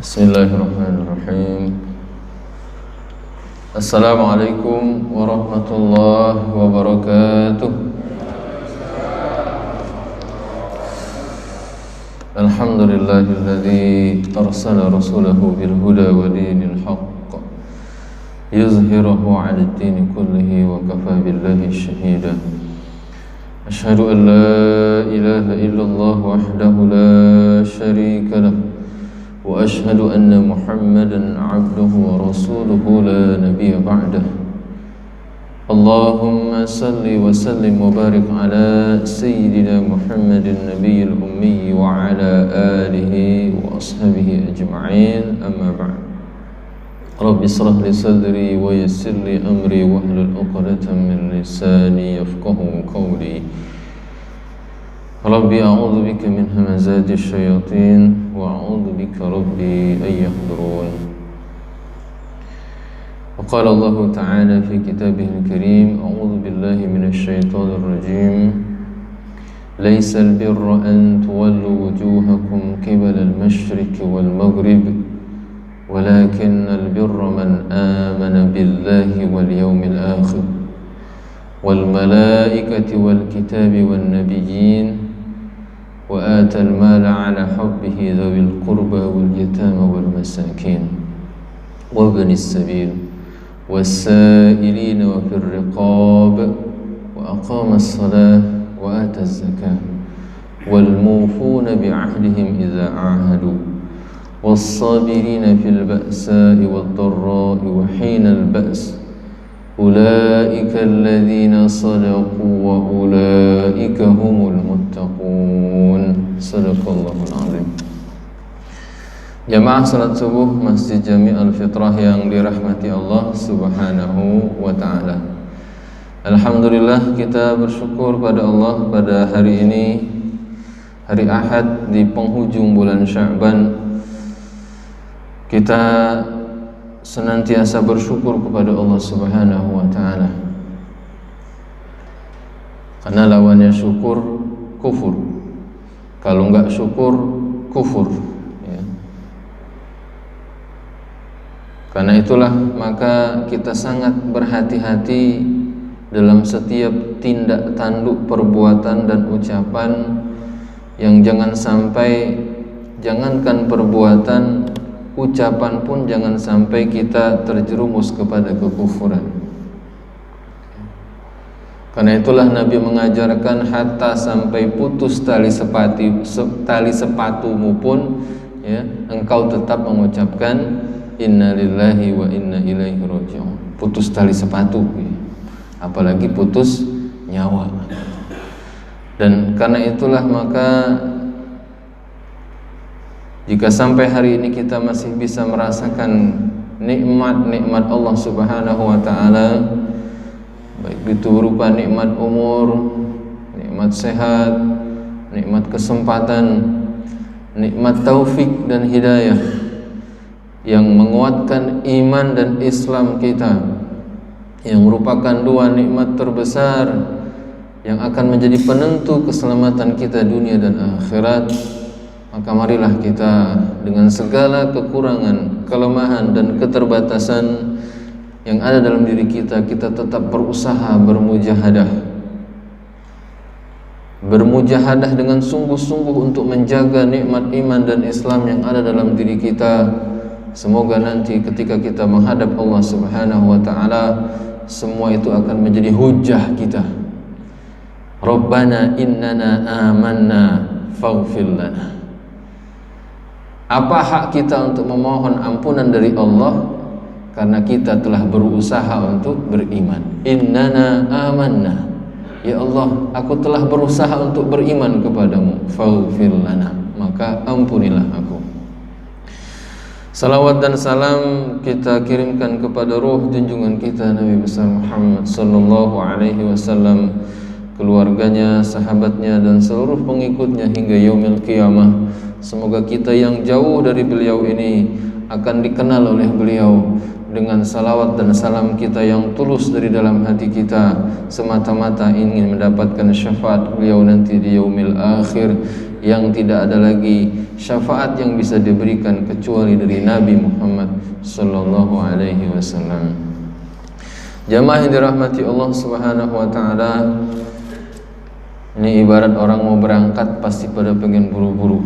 Bismillahirrahmanirrahim. Assalamualaikum warahmatullahi wabarakatuh. Alhamdulillahilladzi arsala rasulahu bil huda wa dinil haqq yuzhirahu 'alad dini kullihi wa kafa billahi shahida. Asyhadu an la ilaha illallah wahdahu la syarika lahu wa ashhadu anna Muhammadan 'abduhu wa rasuluhu la nabiyya ba'dah. Allahumma salli wa sallim wa barik ala sayyidina Muhammadin nabiyil ummi wa ala alihi wa ashabihi ajma'in, amma ba'd. Rabbi israh li sadri wa yassir li amri wahlul 'uqdatam min lisani yafqahu qawli. Rabbi a'udzu bika min hamazati syayatin wa a'udzu bika rabbi an yahdurun. Wa qala Allah ta'ala fi kitabihil karim, a'udzu billahi minasy syaithanir rajim. Laysal birra an tuwallu wujuhakum qibala al-masyriqi wal maghrib walakinnal birra man amana billahi wal yawmil akhir wal malaikati wal kitabi wan nabiyyin وآتى المال على حبه ذوي القربى واليتامى والمساكين وابن السبيل والسائلين وفي الرقاب وأقام الصلاة وآتى الزكاة والموفون بعهدهم إذا عاهدوا والصابرين في البأساء والضراء وحين البأس أولئك الذين صدقوا وأولئك هم المتقون. Sadaqallahul azim. Jamaah salat subuh Masjid Jami' Al-Fitrah yang dirahmati Allah Subhanahu wa ta'ala. Alhamdulillah, kita bersyukur pada Allah pada hari ini, hari Ahad di penghujung bulan Sya'ban. Kita senantiasa bersyukur kepada Allah Subhanahu wa ta'ala, karena lawannya syukur kufur. Kalau enggak syukur kufur, ya. Karena itulah maka kita sangat berhati-hati dalam setiap tindak tanduk perbuatan dan ucapan yang jangan sampai, jangankan perbuatan, ucapan pun jangan sampai kita terjerumus kepada kekufuran. Karena itulah Nabi mengajarkan hatta sampai putus tali sepatumu pun, ya, engkau tetap mengucapkan inna lillahi wa inna ilaihi raji'un. Putus tali sepatu, ya. Apalagi putus nyawa. Dan karena itulah maka jika sampai hari ini kita masih bisa merasakan nikmat-nikmat Allah Subhanahu wa ta'ala, baik itu berupa nikmat umur, nikmat sehat, nikmat kesempatan, nikmat taufik dan hidayah yang menguatkan iman dan Islam kita, yang merupakan dua nikmat terbesar yang akan menjadi penentu keselamatan kita dunia dan akhirat. Maka marilah kita dengan segala kekurangan, kelemahan dan keterbatasan yang ada dalam diri kita, kita tetap berusaha bermujahadah dengan sungguh-sungguh untuk menjaga nikmat iman dan Islam yang ada dalam diri kita. Semoga nanti ketika kita menghadap Allah Subhanahu wa ta'ala, semua itu akan menjadi hujjah kita. Rabbana innana amanna faghfir lana. Apa hak kita untuk memohon ampunan dari Allah? Karena kita telah berusaha untuk beriman. Innana amanna, ya Allah, aku telah berusaha untuk beriman kepadamu. Faghfir lana, maka ampunilah aku. Salawat dan salam kita kirimkan kepada ruh junjungan kita Nabi besar Muhammad sallallahu alaihi wasallam, keluarganya, sahabatnya dan seluruh pengikutnya hingga yaumil qiyamah. Semoga kita yang jauh dari beliau ini akan dikenal oleh beliau dengan salawat dan salam kita yang tulus dari dalam hati kita, semata-mata ingin mendapatkan syafaat beliau nanti di yaumil akhir, yang tidak ada lagi syafaat yang bisa diberikan kecuali dari Nabi Muhammad sallallahu alaihi wasallam. Jamaah yang dirahmati Allah Subhanahu wa taala, ini ibarat orang mau berangkat pasti pada pengen buru-buru.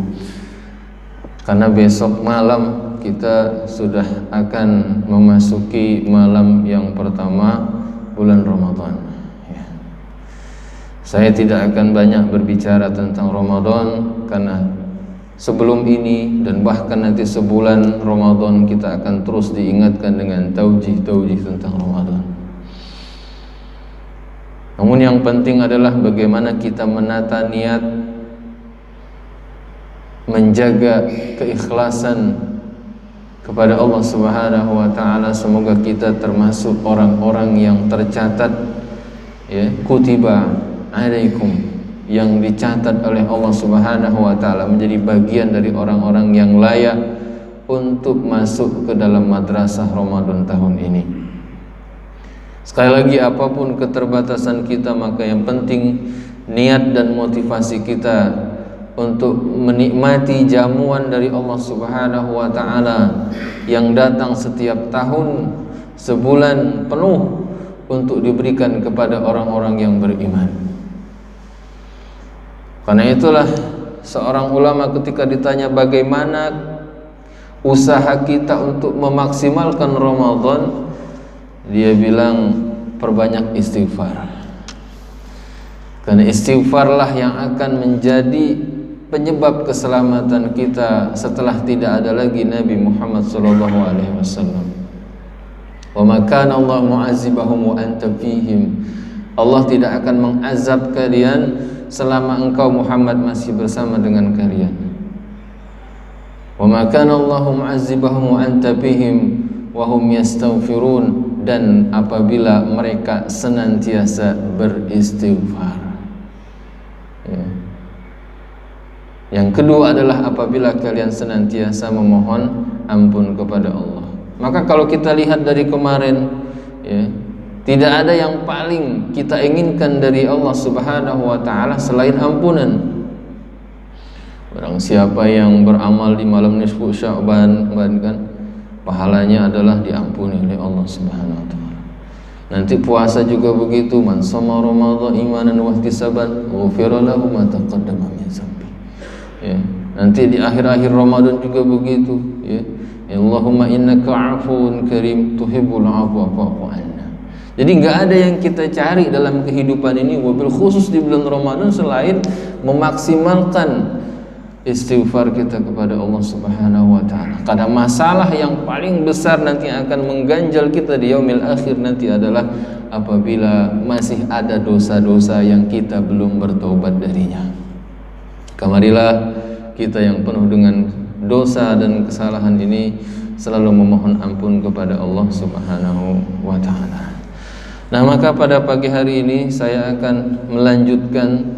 Karena besok malam kita sudah akan memasuki malam yang pertama bulan Ramadan. Ya. Saya tidak akan banyak berbicara tentang Ramadan karena sebelum ini dan bahkan nanti sebulan Ramadan kita akan terus diingatkan dengan taujih-taujih tentang Ramadan. Namun yang penting adalah bagaimana kita menata niat, menjaga keikhlasan kepada Allah Subhanahu wa taala. Semoga kita termasuk orang-orang yang tercatat, ya, kutiba alaikum, yang dicatat oleh Allah Subhanahu wa taala menjadi bagian dari orang-orang yang layak untuk masuk ke dalam madrasah Ramadan tahun ini. Sekali lagi, apapun keterbatasan kita, maka yang penting niat dan motivasi kita untuk menikmati jamuan dari Allah Subhanahu wa taala yang datang setiap tahun sebulan penuh untuk diberikan kepada orang-orang yang beriman. Karena itulah seorang ulama ketika ditanya bagaimana usaha kita untuk memaksimalkan Ramadan, dia bilang perbanyak istighfar. Karena istighfarlah yang akan menjadi penyebab keselamatan kita setelah tidak ada lagi Nabi Muhammad sallallahu alaihi wasallam. Wa ma kana Allah mu'adzibahum wa anta fihim. Allah tidak akan mengazab kalian selama engkau Muhammad masih bersama dengan kalian. Wa ma kana Allah mu'adzibahum wa anta fihim wa hum yastaghfirun, dan apabila mereka senantiasa beristighfar. Ya. Yang kedua adalah apabila kalian senantiasa memohon ampun kepada Allah. Maka kalau kita lihat dari kemarin, ya, tidak ada yang paling kita inginkan dari Allah Subhanahu wa taala selain ampunan. Barang siapa yang beramal di malam nisfu Sya'ban, kan, pahalanya adalah diampuni oleh Allah Subhanahu wa taala. Nanti puasa juga begitu, man shoma Ramadan imanan wa ihtisaban ghufira lahu ma taqaddama min dzambi. Ya, nanti di akhir-akhir Ramadan juga begitu, ya. Allahumma innaka afuwun karim tuhibbul afwa fa'fu anna. Jadi enggak ada yang kita cari dalam kehidupan ini, wabil khusus di bulan Ramadan, selain memaksimalkan istighfar kita kepada Allah Subhanahu wa taala. Karena masalah yang paling besar nanti akan mengganjal kita di yaumil akhir nanti adalah apabila masih ada dosa-dosa yang kita belum bertobat darinya. Kamarilah kita yang penuh dengan dosa dan kesalahan ini selalu memohon ampun kepada Allah Subhanahu wa taala. Nah, maka pada pagi hari ini saya akan melanjutkan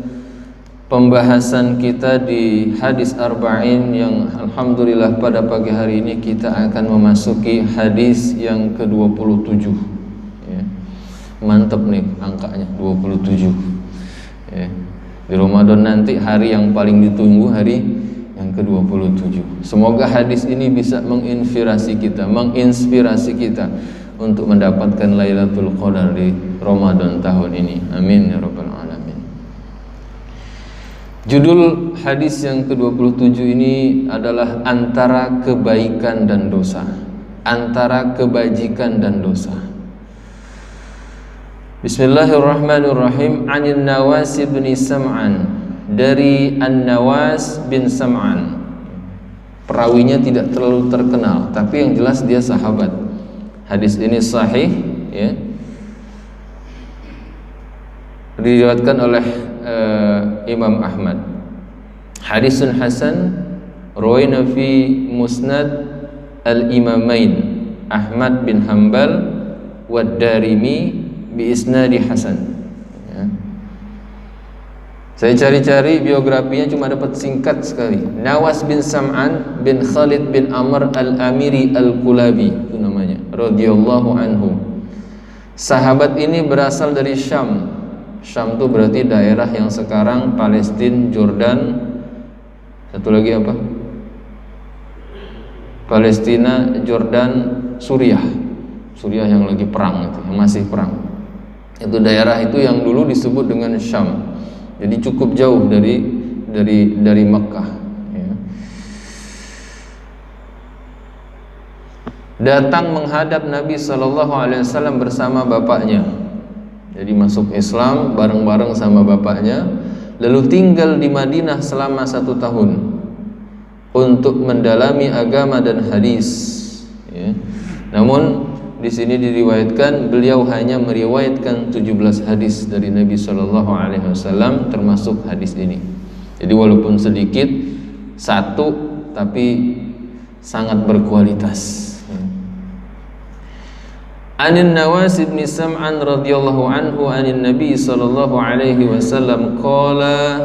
pembahasan kita di hadis arba'in yang alhamdulillah pada pagi hari ini kita akan memasuki hadis yang ke-27. Ya. Mantap nih angkanya 27. Ya. Di Ramadan nanti hari yang paling ditunggu hari yang ke-27. Semoga hadis ini bisa menginspirasi kita untuk mendapatkan Lailatul Qadar di Ramadan tahun ini. Amin ya rabbal alamin. Judul hadis yang ke-27 ini adalah antara kebaikan dan dosa. Antara kebajikan dan dosa. Bismillahirrahmanirrahim. Anin Nawas bin Sam'an, dari An-Nawas bin Sam'an. Perawinya tidak terlalu terkenal, tapi yang jelas dia sahabat. Hadis ini sahih, ya. Diriwayatkan oleh Imam Ahmad. Hadisun hasan rawaina fi Musnad al-Imamain Ahmad bin Hanbal wa Darimi bi isnadi hasan. Ya. Saya cari-cari biografinya cuma dapat singkat sekali. Nawas bin Sam'an bin Khalid bin Amr al-Amiri al-Kulabi, itu namanya, radhiyallahu anhu. Sahabat ini berasal dari Syam. Syam itu berarti daerah yang sekarang Palestina, Jordan, Satu lagi apa? Palestina, Jordan, Suriah. Suriah yang lagi perang itu, yang masih perang. Itu daerah itu yang dulu disebut dengan Syam. Jadi cukup jauh dari Mekkah. Ya. Datang menghadap Nabi SAW bersama bapaknya. Jadi masuk Islam bareng-bareng sama bapaknya. Lalu tinggal di Madinah selama 1 tahun untuk mendalami agama dan hadis. Ya. Namun di sini diriwayatkan beliau hanya meriwayatkan 17 hadis dari Nabi Shallallahu Alaihi Wasallam, termasuk hadis ini. Jadi walaupun sedikit, satu tapi sangat berkualitas. Anin Nawas bin Sam'an radhiyallahu anhu anin Nabi Shallallahu Alaihi Wasallam qala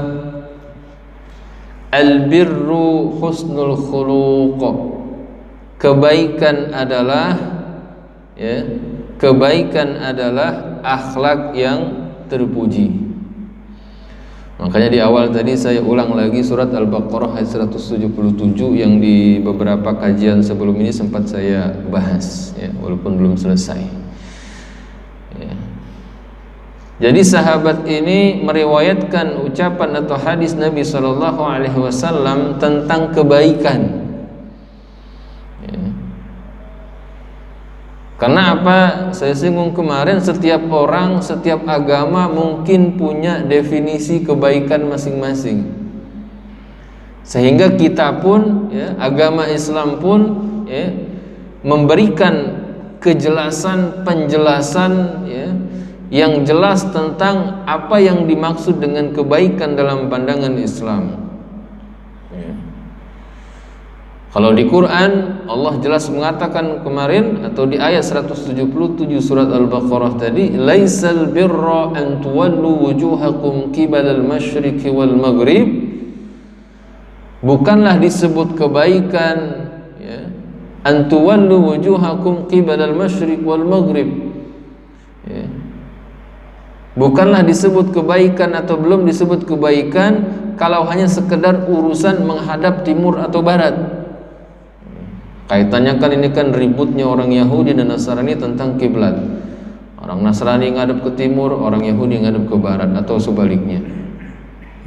al-birru husnul khuluq. Kebaikan adalah akhlak yang terpuji. Makanya di awal tadi saya ulang lagi surat Al-Baqarah ayat 177 yang di beberapa kajian sebelum ini sempat saya bahas, ya, walaupun belum selesai. Ya. Jadi sahabat ini meriwayatkan ucapan atau hadis Nabi SAW tentang kebaikan. Ya. Karena apa? Saya singgung kemarin, setiap orang, setiap agama mungkin punya definisi kebaikan masing-masing. Sehingga kita pun, ya, agama Islam pun, ya, memberikan kejelasan, penjelasan, ya, yang jelas tentang apa yang dimaksud dengan kebaikan dalam pandangan Islam. Ya. Kalau di Quran Allah jelas mengatakan kemarin atau di ayat 177 surat Al-Baqarah tadi, laisal birra an tuwallu wujuhakum qibalal masyriqi wal maghrib. Bukanlah disebut kebaikan, ya, an tuwallu wujuhakum qibalal masyriq wal maghrib. Ya. Bukanlah disebut kebaikan atau belum disebut kebaikan kalau hanya sekedar urusan menghadap timur atau barat. Kaitannya kan ini kan ributnya orang Yahudi dan Nasrani tentang kiblat. Orang Nasrani ngadep ke timur, orang Yahudi ngadep ke barat atau sebaliknya.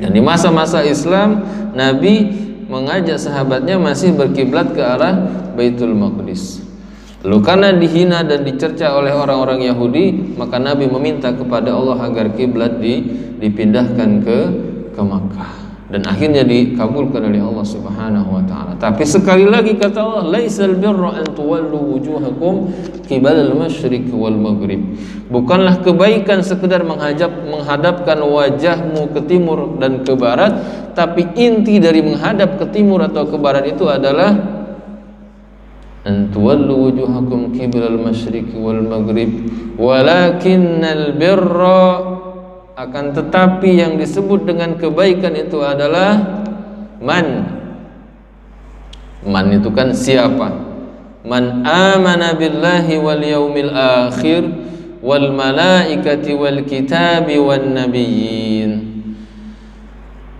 Dan di masa-masa Islam, Nabi mengajak sahabatnya masih berkiblat ke arah Baitul Maqdis. Lalu karena dihina dan dicerca oleh orang-orang Yahudi, maka Nabi meminta kepada Allah agar kiblat dipindahkan ke Makkah. Dan akhirnya dikabulkan oleh Allah Subhanahu wa taala. Tapi sekali lagi kata Allah, laisal birra an tuwallu wujuhakum qibalal masyriq wal maghrib. Bukanlah kebaikan sekedar menghadapkan wajahmu ke timur dan ke barat, tapi inti dari menghadap ke timur atau ke barat itu adalah an tuwallu wujuhakum qibalal masyriq wal maghrib walakinnal birra, akan tetapi yang disebut dengan kebaikan itu adalah man itu kan siapa? Man amana billahi wal yaumil akhir wal malaikati wal kitabi wan nabiyyin.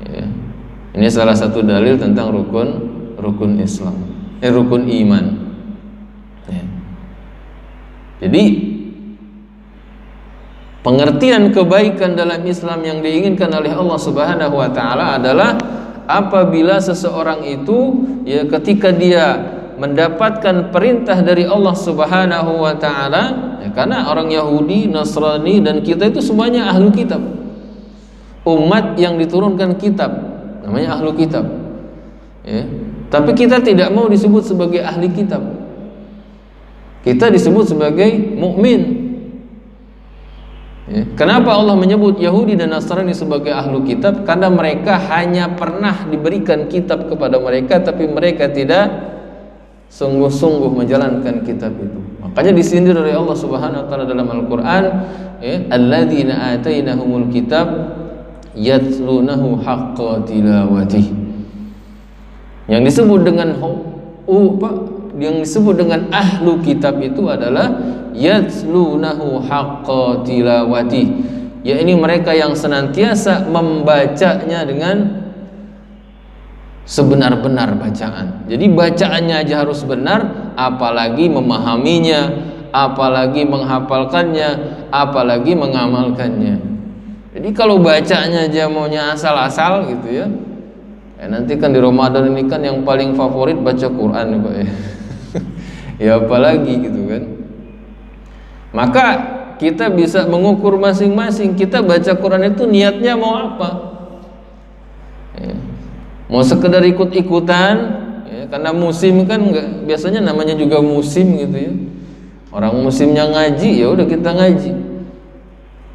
Ya. Ini salah satu dalil tentang rukun Islam, rukun iman. Ya. Jadi pengertian kebaikan dalam Islam yang diinginkan oleh Allah Subhanahu wa taala adalah apabila seseorang itu, ya, ketika dia mendapatkan perintah dari Allah Subhanahu wa taala, ya, karena orang Yahudi, Nasrani dan kita itu semuanya ahlu kitab. Umat yang diturunkan kitab, namanya ahlu kitab. Ya. Tapi kita tidak mau disebut sebagai ahli kitab. Kita disebut sebagai mukmin. Ya. Kenapa Allah menyebut Yahudi dan Nasrani sebagai ahlu kitab? Karena mereka hanya pernah diberikan kitab kepada mereka, tapi mereka tidak sungguh-sungguh menjalankan kitab itu. Makanya disindir oleh Allah Subhanahu wa taala dalam Al-Qur'an, ya, alladzina atainahumul kitab yatlunahu haqqa tilawatih. Yang disebut dengan ahlu kitab itu adalah yatlunahu haqqa tilawati, ya, ini mereka yang senantiasa membacanya dengan sebenar-benar bacaan. Jadi bacaannya aja harus benar, apalagi memahaminya, apalagi menghafalkannya, apalagi mengamalkannya. Jadi kalau bacanya aja maunya asal-asal gitu ya, nanti kan di Ramadan ini kan yang paling favorit baca Quran ya Pak ya. Ya apalagi gitu kan. Maka kita bisa mengukur masing-masing, kita baca Quran itu niatnya mau apa ya. Mau sekedar ikut-ikutan ya, karena musim kan enggak, biasanya namanya juga musim gitu ya. Orang musimnya ngaji, ya udah kita ngaji.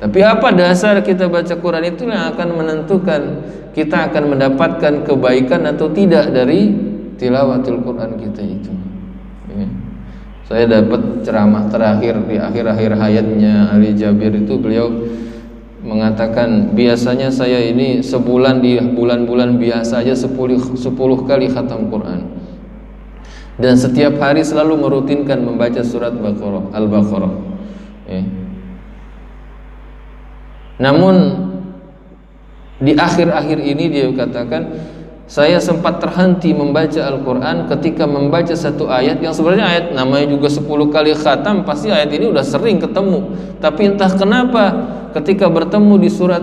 Tapi apa dasar kita baca Quran itu yang akan menentukan kita akan mendapatkan kebaikan atau tidak dari tilawatul Quran kita itu. Ya. Saya dapat ceramah terakhir di akhir-akhir hayatnya Ali Jabir itu, beliau mengatakan biasanya saya ini sebulan di bulan-bulan biasa aja 10 kali khatam Quran, dan setiap hari selalu merutinkan membaca surat Al-Baqarah ya. Namun di akhir-akhir ini dia katakan saya sempat terhenti membaca Al-Quran ketika membaca satu ayat yang sebenarnya ayat namanya juga 10 kali khatam, pasti ayat ini udah sering ketemu, tapi entah kenapa ketika bertemu di surat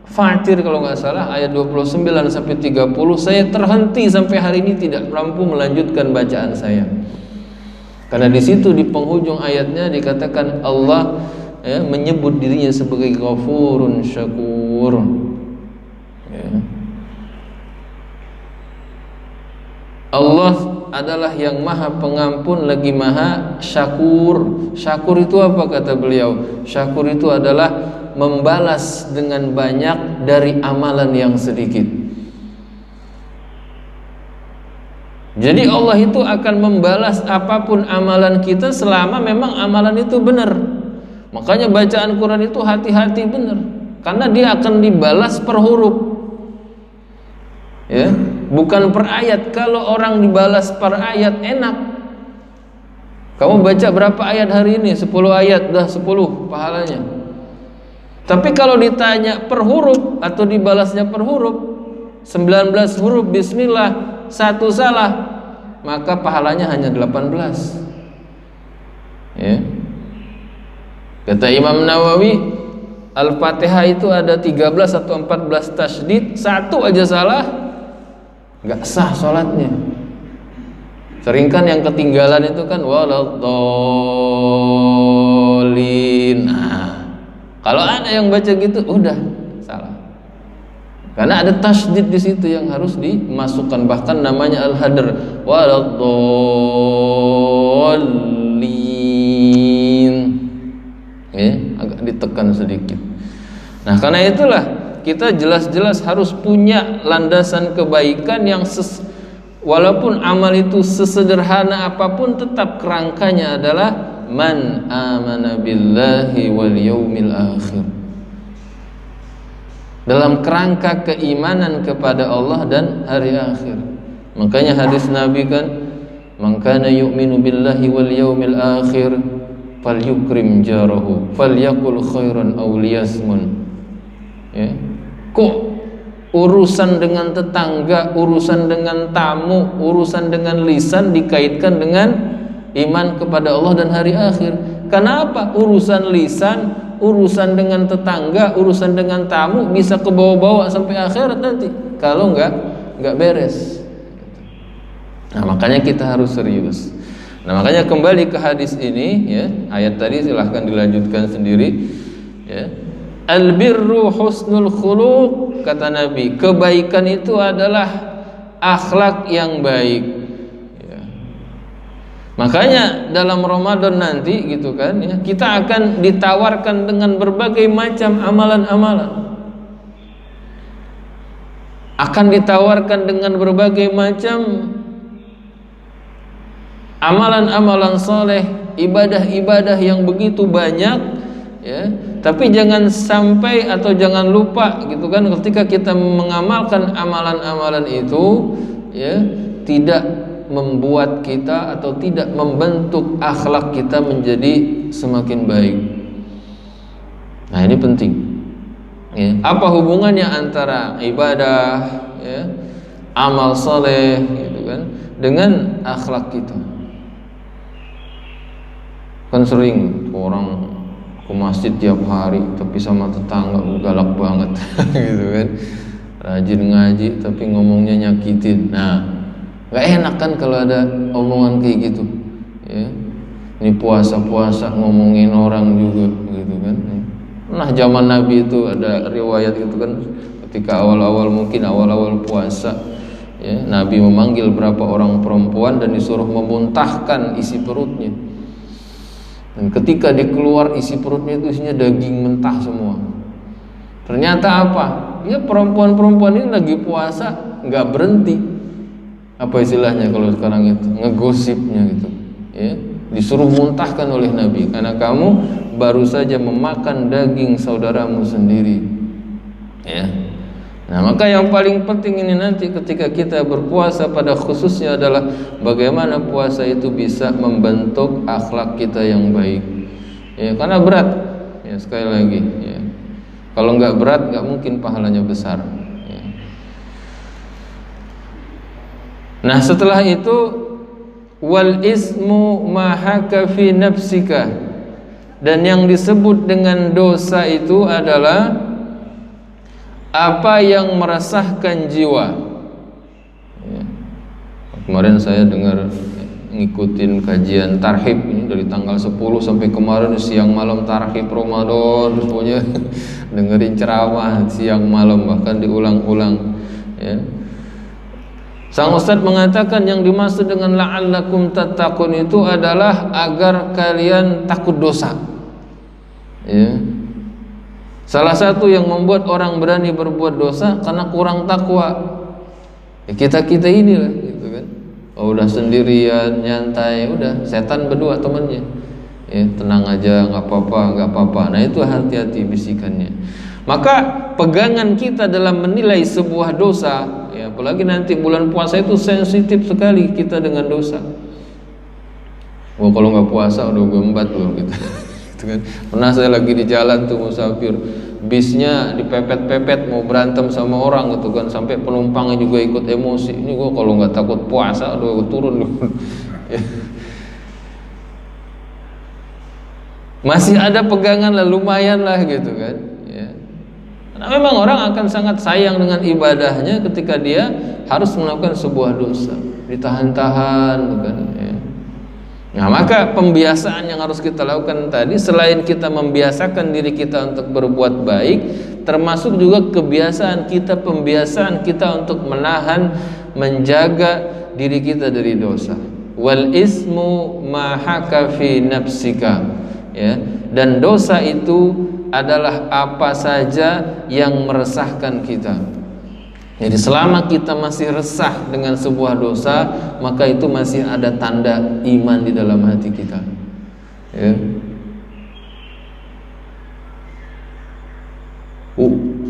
Fatir kalau nggak salah ayat 29 sampai 30 saya terhenti sampai hari ini tidak mampu melanjutkan bacaan saya, karena di situ di penghujung ayatnya dikatakan Allah ya, menyebut dirinya sebagai Ghafurun Syakur ya. Allah adalah yang maha pengampun lagi maha syakur. Syakur itu apa kata beliau? Syakur itu adalah membalas dengan banyak dari amalan yang sedikit. Jadi Allah itu akan membalas apapun amalan kita selama memang amalan itu benar. Makanya bacaan Quran itu hati-hati benar, karena dia akan dibalas per huruf ya, bukan per ayat. Kalau orang dibalas per ayat enak, kamu baca berapa ayat hari ini? 10 ayat, dah 10 pahalanya. Tapi kalau ditanya per huruf atau dibalasnya per huruf, 19 huruf bismillah, 1 salah, maka pahalanya hanya 18 ya. Kata Imam Nawawi, Al-Fatihah itu ada 13 atau 14 tasydid, 1 aja salah nggak sah sholatnya. Sering kan yang ketinggalan itu kan waladhdallin. Nah, kalau ada yang baca gitu udah salah, karena ada tasydid di situ yang harus dimasukkan, bahkan namanya al-hadr, waladhdallin ya, agak ditekan sedikit. Nah karena itulah kita jelas-jelas harus punya landasan kebaikan yang walaupun amal itu sesederhana apapun, tetap kerangkanya adalah man amana billahi wal yaumil akhir, dalam kerangka keimanan kepada Allah dan hari akhir. Makanya hadis Nabi kan, man kana yu'minu billahi wal yaumil akhir falyukrim jarahu falyakul khairan aw liyasmun ya. Kok urusan dengan tetangga, urusan dengan tamu, urusan dengan lisan dikaitkan dengan iman kepada Allah dan hari akhir? Kenapa urusan lisan, urusan dengan tetangga, urusan dengan tamu bisa kebawa-bawa sampai akhirat nanti kalau nggak beres? Nah makanya kita harus serius. Nah makanya kembali ke hadis ini ya, ayat tadi silahkan dilanjutkan sendiri ya. Al-birru husnul khuluq, kata Nabi, kebaikan itu adalah akhlak yang baik ya. Makanya dalam Ramadan nanti gitu kan ya, kita akan ditawarkan dengan berbagai macam amalan-amalan, akan ditawarkan dengan berbagai macam amalan-amalan soleh, ibadah-ibadah yang begitu banyak ya. Tapi jangan sampai atau jangan lupa gitu kan, ketika kita mengamalkan amalan-amalan itu ya, tidak membuat kita atau tidak membentuk akhlak kita menjadi semakin baik. Nah ini penting ya. Apa hubungannya antara ibadah ya, amal soleh gitu kan, dengan akhlak kita. Kan sering orang ke masjid tiap hari tapi sama tetangga galak banget gitu kan, rajin ngaji tapi ngomongnya nyakitin. Nah, nggak enak kan kalau ada omongan kayak gitu ya. Ini puasa-puasa ngomongin orang juga gitu kan. Nah, zaman Nabi itu ada riwayat gitu kan, ketika awal-awal puasa ya, Nabi memanggil berapa orang perempuan dan disuruh memuntahkan isi perutnya. Dan ketika dikeluar isi perutnya itu isinya daging mentah semua. Ternyata apa? Ya perempuan-perempuan ini lagi puasa nggak berhenti. Apa istilahnya kalau sekarang itu? Ngegosipnya gitu. Ya, disuruh muntahkan oleh Nabi karena kamu baru saja memakan daging saudaramu sendiri. Ya. Nah, maka yang paling penting ini nanti ketika kita berpuasa pada khususnya adalah bagaimana puasa itu bisa membentuk akhlak kita yang baik. Ya, karena berat. Ya, sekali lagi. Ya. Kalau nggak berat, nggak mungkin pahalanya besar. Ya. Nah, setelah itu wal ismu ma haka fi nafsika, dan yang disebut dengan dosa itu adalah apa yang meresahkan jiwa. Ya. Kemarin saya dengar ngikutin kajian tarhib ini dari tanggal 10 sampai kemarin siang malam tarhib Ramadan, terus punya dengerin ceramah siang malam bahkan diulang-ulang. Ya. Sang Ustadz mengatakan yang dimaksud dengan la'allakum tattaqun itu adalah agar kalian takut dosa. Ya. Salah satu yang membuat orang berani berbuat dosa karena kurang takwa. Ya, kita inilah gitu kan. Oh, udah sendirian, nyantai, udah setan berdua temannya. Ya, tenang aja, nggak apa-apa. Nah, itu hati-hati bisikannya. Maka pegangan kita dalam menilai sebuah dosa, ya, apalagi nanti bulan puasa itu sensitif sekali kita dengan dosa. Oh, kalau nggak puasa udah gembat loh gitu. Kan. Pernah saya lagi di jalan tuh musafir, bisnya dipepet-pepet mau berantem sama orang gitu kan, sampai penumpangnya juga ikut emosi. Ini gua kalau nggak takut puasa udah turun. Masih ada pegangan lah, lumayan lah gitu kan. Ya. Karena memang orang akan sangat sayang dengan ibadahnya ketika dia harus melakukan sebuah dosa, ditahan-tahan kan. Ya. Nah, maka pembiasaan yang harus kita lakukan tadi, selain kita membiasakan diri kita untuk berbuat baik, termasuk juga pembiasaan kita untuk menahan, menjaga diri kita dari dosa. Wal ismu ma haka fi nafsika, ya. Dan dosa itu adalah apa saja yang meresahkan kita. Jadi selama kita masih resah dengan sebuah dosa, maka itu masih ada tanda iman di dalam hati kita. Ya.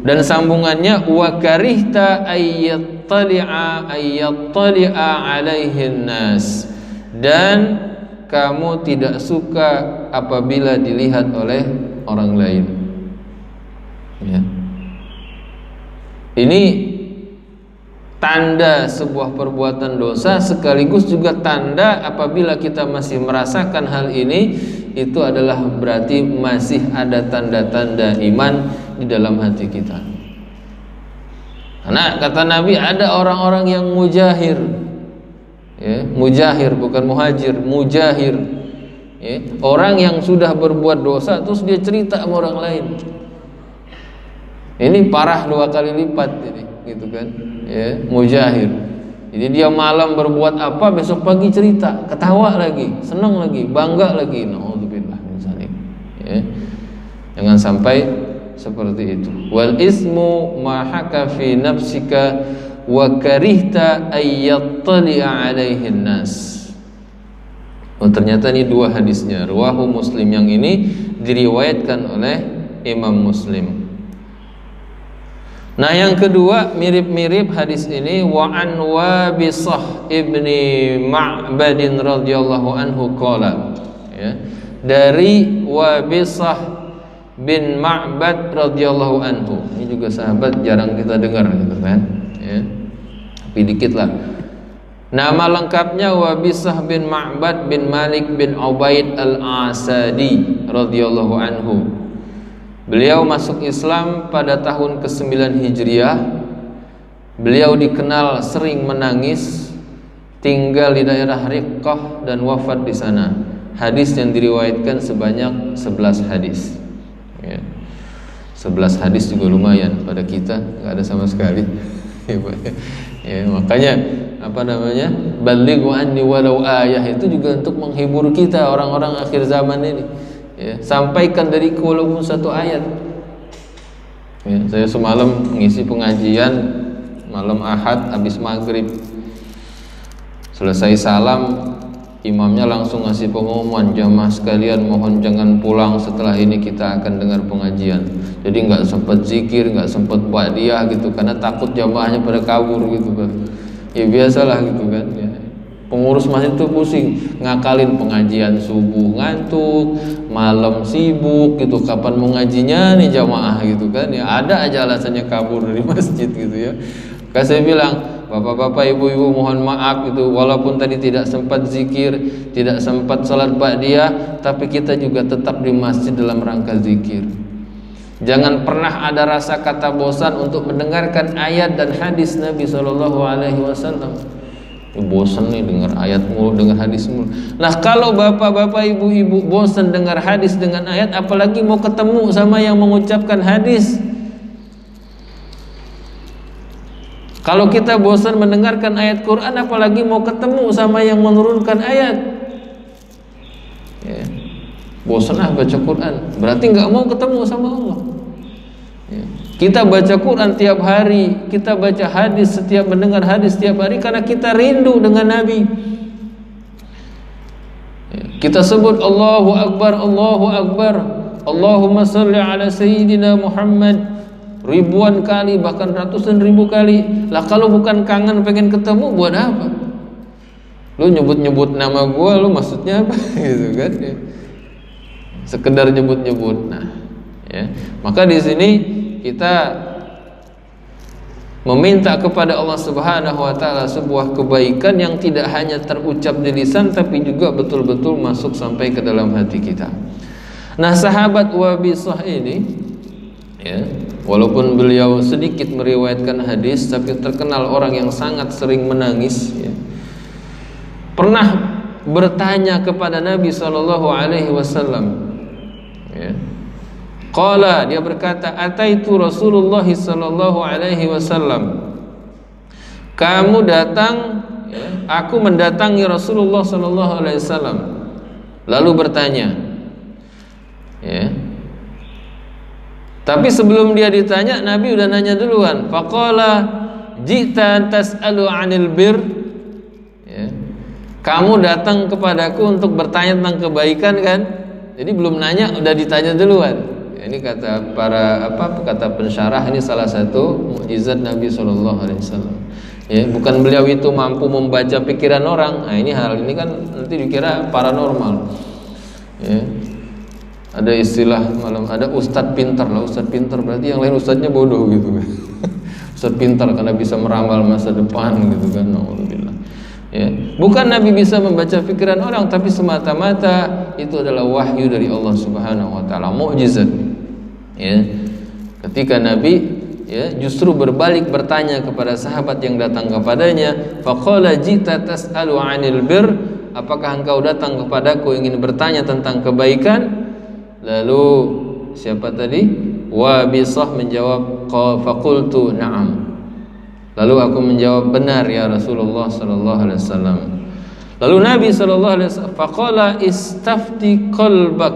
Dan sambungannya wa karihta ayyattali'a alaihin nas, dan kamu tidak suka apabila dilihat oleh orang lain. Ya. Ini tanda sebuah perbuatan dosa, sekaligus juga tanda apabila kita masih merasakan hal ini, itu adalah berarti masih ada tanda-tanda iman di dalam hati kita. Karena kata Nabi ada orang-orang yang mujahir, ya, mujahir bukan muhajir, mujahir, ya, orang yang sudah berbuat dosa terus dia cerita sama orang lain. Ini parah 2 kali lipat ini, gitu kan? Ya, mujahir. Jadi dia malam berbuat apa, besok pagi cerita, ketawa lagi, senang lagi, bangga lagi. Nauzubillah min dzalik. Ya. Jangan sampai seperti itu. Wal ismu ma haka fi nafsika wa karihta ayyattali'a alaihin nas. Oh, ternyata ini 2 hadisnya. Riwahu Muslim, yang ini diriwayatkan oleh Imam Muslim. Nah, yang kedua mirip-mirip hadis ini, wa an Wabisah ibni Ma'bad radhiyallahu anhu qala, ya, dari Wabisah bin Ma'bad radhiyallahu anhu. Ini juga sahabat jarang kita dengar gitu kan, ya. tapi dikit lah. Nama lengkapnya Wabisah bin Ma'bad bin Malik bin Ubaid al-Asadi radhiyallahu anhu. Beliau masuk Islam pada tahun ke-9 Hijriah. Beliau dikenal sering menangis, tinggal di daerah Riqqah dan wafat di sana. Hadis yang diriwayatkan sebanyak 11 hadis. Ya. 11 hadis juga lumayan, pada kita nggak ada sama sekali. Ya, makanya apa namanya, balighu anni walau ayah, itu juga untuk menghibur kita orang-orang akhir zaman ini. Ya, sampaikan dariku walaupun satu ayat. Ya, saya semalam mengisi pengajian malam Ahad habis maghrib. Selesai salam, imamnya langsung ngasih pengumuman, jamaah sekalian mohon jangan pulang, setelah ini kita akan dengar pengajian. Jadi nggak sempat zikir, nggak sempat ba'diyah gitu, karena takut jamaahnya pada kabur gitu kan. Ya biasalah gitu kan. Ya. Pengurus masjid itu pusing, ngakalin pengajian subuh ngantuk, malam sibuk gitu, kapan mau ngajinya nih jamaah gitu kan. Ya ada aja alasannya kabur dari masjid gitu ya. Maka saya bilang, bapak-bapak, ibu-ibu mohon maaf itu, walaupun tadi tidak sempat zikir, tidak sempat salat ba'diyah, tapi kita juga tetap di masjid dalam rangka zikir. Jangan pernah ada rasa kata bosan untuk mendengarkan ayat dan hadis Nabi SAW. Bosan nih dengar ayat mulu, dengar hadis mulu. Nah kalau bapak-bapak, ibu-ibu bosan dengar hadis dengan ayat, apalagi mau ketemu sama yang mengucapkan hadis. Kalau kita bosan mendengarkan ayat Quran, apalagi mau ketemu sama yang menurunkan ayat. Ya. Bosan baca Quran, berarti nggak mau ketemu sama Allah. Ya. Kita baca Quran tiap hari, kita baca hadis setiap, mendengar hadis setiap hari karena kita rindu dengan Nabi. Ya. Kita sebut Allahu Akbar, Allahu Akbar, Allahumma salli ala Sayyidina Muhammad ribuan kali, bahkan ratusan ribu kali. Lah kalau bukan kangen pengen ketemu, buat apa? Lu nyebut-nyebut nama gua, lu maksudnya apa? Gitu kan ya. Sekedar nyebut-nyebut. Nah, ya. Maka di sini kita meminta kepada Allah Subhanahu wa taala sebuah kebaikan yang tidak hanya terucap di lisan, tapi juga betul-betul masuk sampai ke dalam hati kita. Nah, sahabat Wabisah ini ya, walaupun beliau sedikit meriwayatkan hadis, tapi terkenal orang yang sangat sering menangis ya. Pernah bertanya kepada Nabi SAW ya. Qala, dia berkata, ataitu Rasulullah SAW. Kamu datang ya, aku mendatangi Rasulullah SAW. Lalu bertanya ya. Tapi sebelum dia ditanya, Nabi udah nanya duluan. Faqala jita tas'alu 'anil bir. Ya. Kamu datang kepadaku untuk bertanya tentang kebaikan kan? Jadi belum nanya udah ditanya duluan. Ya, ini kata kata pensyarah, ini salah satu mukjizat Nabi SAW. Ya, bukan beliau itu mampu membaca pikiran orang. Nah, ini hal ini kan nanti dikira paranormal. Ya. Ada istilah malam, ada ustadz pintar lah. Ustadz pintar berarti yang lain ustadznya bodoh gitu kan. Ustadz pintar karena bisa meramal masa depan gitu kan. Alhamdulillah. Ya. Bukan Nabi bisa membaca pikiran orang, tapi semata-mata itu adalah wahyu dari Allah Subhanahu wa taala, mukjizat. Ya. Ketika Nabi ya justru berbalik bertanya kepada sahabat yang datang kepadanya, faqala jita tas'alu 'anil bir, apakah engkau datang kepadaku ingin bertanya tentang kebaikan? Lalu siapa tadi? Wabisah menjawab, faqultu na'am. Lalu aku menjawab, benar ya Rasulullah sallallahu alaihi wasallam. Lalu Nabi sallallahu alaihi wasallam faqala istafti qalbak.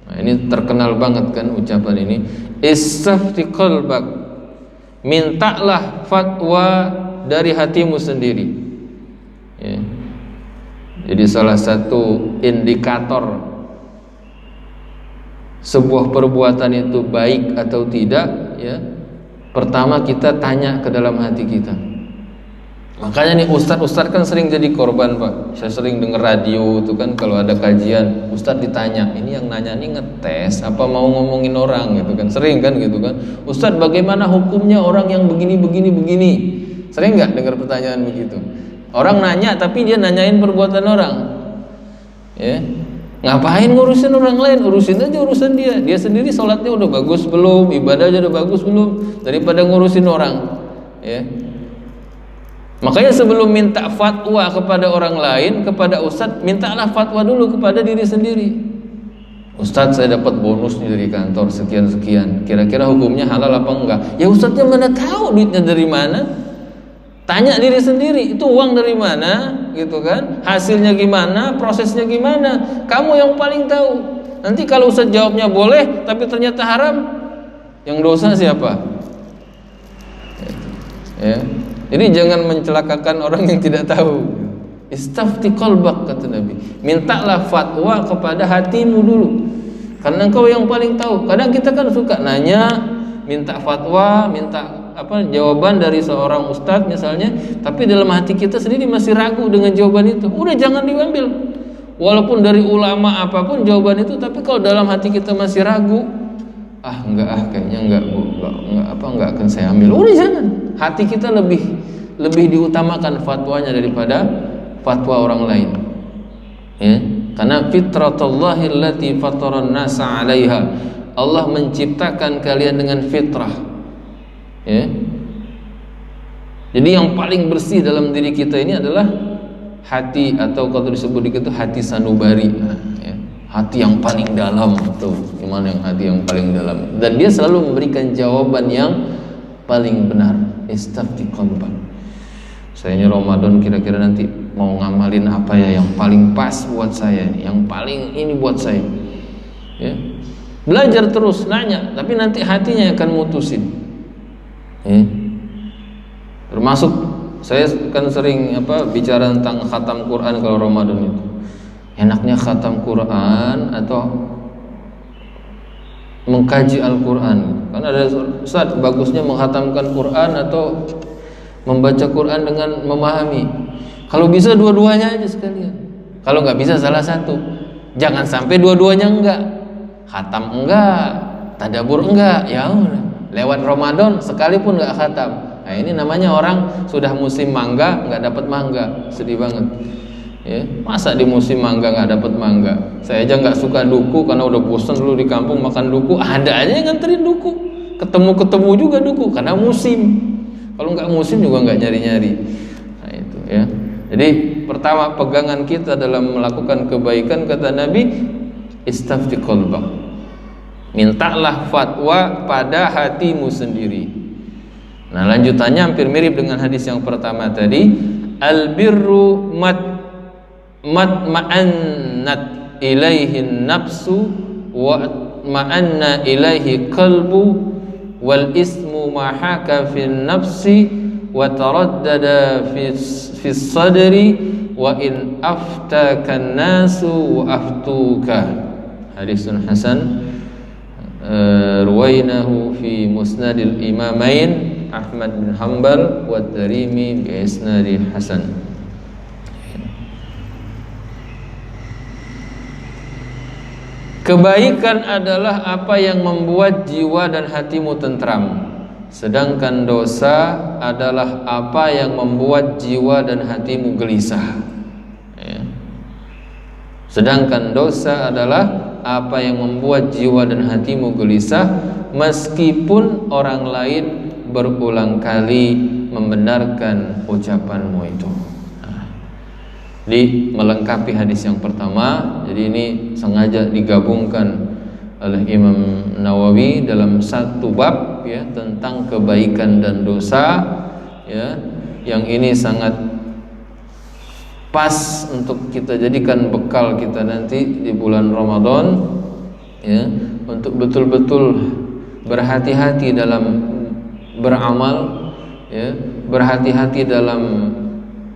Nah, ini terkenal banget kan ucapan ini. Istafti qalbak. Mintalah fatwa dari hatimu sendiri. Ya. Jadi salah satu indikator sebuah perbuatan itu baik atau tidak ya, pertama kita tanya ke dalam hati kita. Makanya nih ustadz kan sering jadi korban Pak. Saya sering dengar radio itu kan, kalau ada kajian ustadz ditanya, ini yang nanya nih ngetes apa mau ngomongin orang gitu kan, sering kan gitu kan. Ustadz bagaimana hukumnya orang yang begini Sering nggak dengar pertanyaan begitu? Orang nanya tapi dia nanyain perbuatan orang. Ya. Ngapain ngurusin orang lain? Urusin aja urusan dia. Dia sendiri sholatnya udah bagus belum? Ibadahnya udah bagus belum? Daripada ngurusin orang. Ya. Makanya sebelum minta fatwa kepada orang lain, kepada ustadz, mintalah fatwa dulu kepada diri sendiri. Ustadz, saya dapat bonus nih dari kantor sekian-sekian. Kira-kira hukumnya halal apa enggak? Ya ustadznya mana tahu duitnya dari mana? Tanya diri sendiri, itu uang dari mana? Gitu kan? Hasilnya gimana? Prosesnya gimana? Kamu yang paling tahu. Nanti kalau ustadz jawabnya boleh, tapi ternyata haram, yang dosa siapa? Ya. Jadi jangan mencelakakan orang yang tidak tahu. Istafti qalbak, kata Nabi. Mintalah fatwa kepada hatimu dulu. Karena engkau yang paling tahu. Kadang kita kan suka nanya, minta fatwa, minta jawaban dari seorang ustadz misalnya, tapi dalam hati kita sendiri masih ragu dengan jawaban itu. Udah jangan diambil. Walaupun dari ulama apapun jawaban itu, tapi kalau dalam hati kita masih ragu, kayaknya enggak akan saya ambil. Udah jangan. Hati kita lebih diutamakan fatwanya daripada fatwa orang lain. Ya, karena fitratullahi allati fataran nasa 'alaiha. Allah menciptakan kalian dengan fitrah. Ya. Jadi yang paling bersih dalam diri kita ini adalah hati, atau kalau disebut itu hati sanubari. Ya. Hati yang paling dalam tuh. Gimana yang hati yang paling dalam? Dan dia selalu memberikan jawaban yang paling benar. Istafti qalbak. Saya Ramadan kira-kira nanti mau ngamalin apa ya yang paling pas buat saya, yang paling ini buat saya. Ya. Belajar terus, nanya, tapi nanti hatinya akan mutusin. Ya. Termasuk saya kan sering bicara tentang khatam Quran kalau Ramadan itu. Enaknya khatam Quran atau mengkaji Al-Quran. Karena ada Ustaz, bagusnya menghatamkan Quran atau membaca Quran dengan memahami. Kalau bisa dua-duanya aja sekalian. Kalau nggak bisa salah satu. Jangan sampai dua-duanya enggak. Khatam enggak, tadabbur enggak. Ya udah, lewat Ramadan sekalipun nggak khatam. Nah ini namanya orang sudah musim mangga nggak dapat mangga. Sedih banget. Ya, masa di musim mangga nggak dapat mangga? Saya aja nggak suka duku karena udah bosan dulu di kampung makan duku. Ada aja yang nganterin duku. Ketemu juga duku karena musim. Kalau nggak musim juga nggak nyari-nyari. Nah itu ya. Jadi pertama pegangan kita dalam melakukan kebaikan, kata Nabi, istafti qalbak. Mintalah fatwa pada hatimu sendiri. Nah lanjutannya hampir mirip dengan hadis yang pertama tadi. Albirru ma'annat ilaihi nafsu wa ma'anna ilaihi qalbu wal ismu ma haka fi nafsi wa taraddada fi sadri wa in aftaka an-nasu wa aftuka. Hadisun hasan ruwainahu fi musnadil imamain Ahmad bin Hanbal wa Darimi bi isnadi hasan. Kebaikan adalah apa yang membuat jiwa dan hatimu tentram, sedangkan dosa adalah apa yang membuat jiwa dan hatimu gelisah. Ya. Sedangkan dosa adalah apa yang membuat jiwa dan hatimu gelisah, meskipun orang lain berulang kali membenarkan ucapanmu itu. Di melengkapi hadis yang pertama, jadi ini sengaja digabungkan oleh Imam Nawawi dalam satu bab ya tentang kebaikan dan dosa ya, yang ini sangat pas untuk kita jadikan bekal kita nanti di bulan Ramadan ya, untuk betul-betul berhati-hati dalam beramal ya, berhati-hati dalam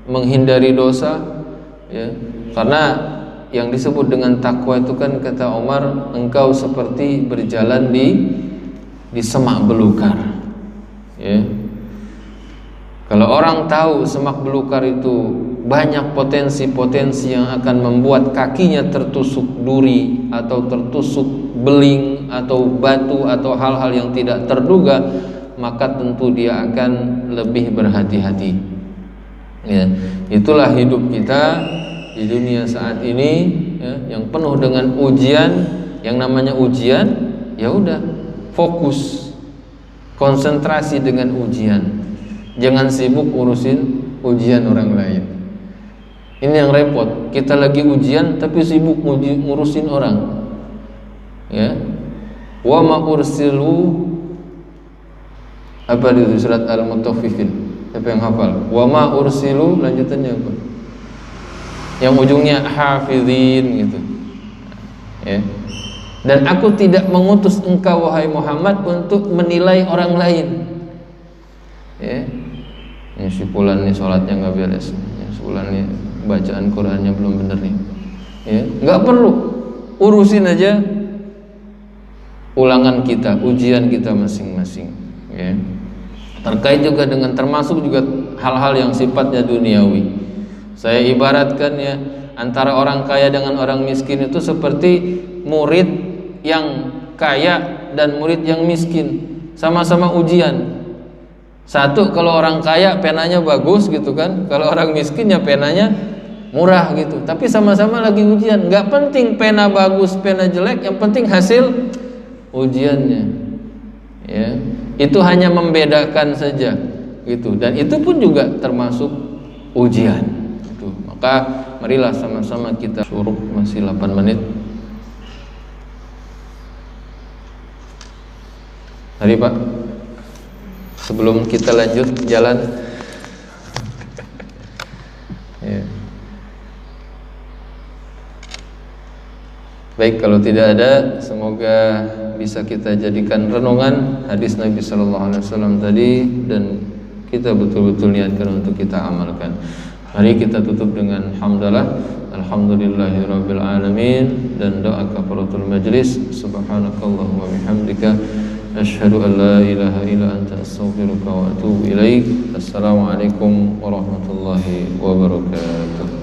menghindari dosa ya, karena yang disebut dengan takwa itu kan kata Umar, engkau seperti berjalan di semak belukar ya. Kalau orang tahu semak belukar itu banyak potensi-potensi yang akan membuat kakinya tertusuk duri atau tertusuk beling atau batu atau hal-hal yang tidak terduga, maka tentu dia akan lebih berhati-hati. Ya, itulah hidup kita di dunia saat ini, ya, yang penuh dengan ujian. Yang namanya ujian, ya udah fokus, konsentrasi dengan ujian. Jangan sibuk urusin ujian orang lain. Ini yang repot. Kita lagi ujian tapi sibuk ngurusin orang. Ya. Wa ma ursilu, apa di surat Al-Mutaffifin? Siapa yang hafal? Wa ma ursilu, lanjutannya apa? Yang ujungnya hafizin gitu. Ya. Dan aku tidak mengutus engkau wahai Muhammad untuk menilai orang lain. Ya. Ini si fulan nih sholatnya nggak beres, ya, si fulan nih bacaan Qurannya belum bener nih. Ya, nggak perlu, urusin aja ulangan kita, ujian kita masing-masing. Ya. Terkait juga dengan termasuk juga hal-hal yang sifatnya duniawi. Saya ibaratkan ya, antara orang kaya dengan orang miskin itu seperti murid yang kaya dan murid yang miskin, sama-sama ujian. Satu, kalau orang kaya penanya bagus gitu kan, kalau orang miskin ya penanya murah gitu. Tapi sama-sama lagi ujian. Nggak penting pena bagus, pena jelek, yang penting hasil ujiannya. Ya, itu hanya membedakan saja gitu. Dan itu pun juga termasuk ujian. Gitu. Maka marilah sama-sama kita syuruk, masih 8 menit. Tadi Pak, sebelum kita lanjut jalan, ya. Baik, kalau tidak ada, semoga bisa kita jadikan renungan hadis Nabi Sallallahu Alaihi Wasallam tadi dan kita betul-betul niatkan untuk kita amalkan. Mari kita tutup dengan hamdalah, alhamdulillahirabbil alamin, dan doa kafaratul majlis. Subhanakallahumma wa bihamdika, asyhadu an la ilaha illa anta, astaghfiruka wa atubu ilaik. Assalamualaikum warahmatullahi wabarakatuh.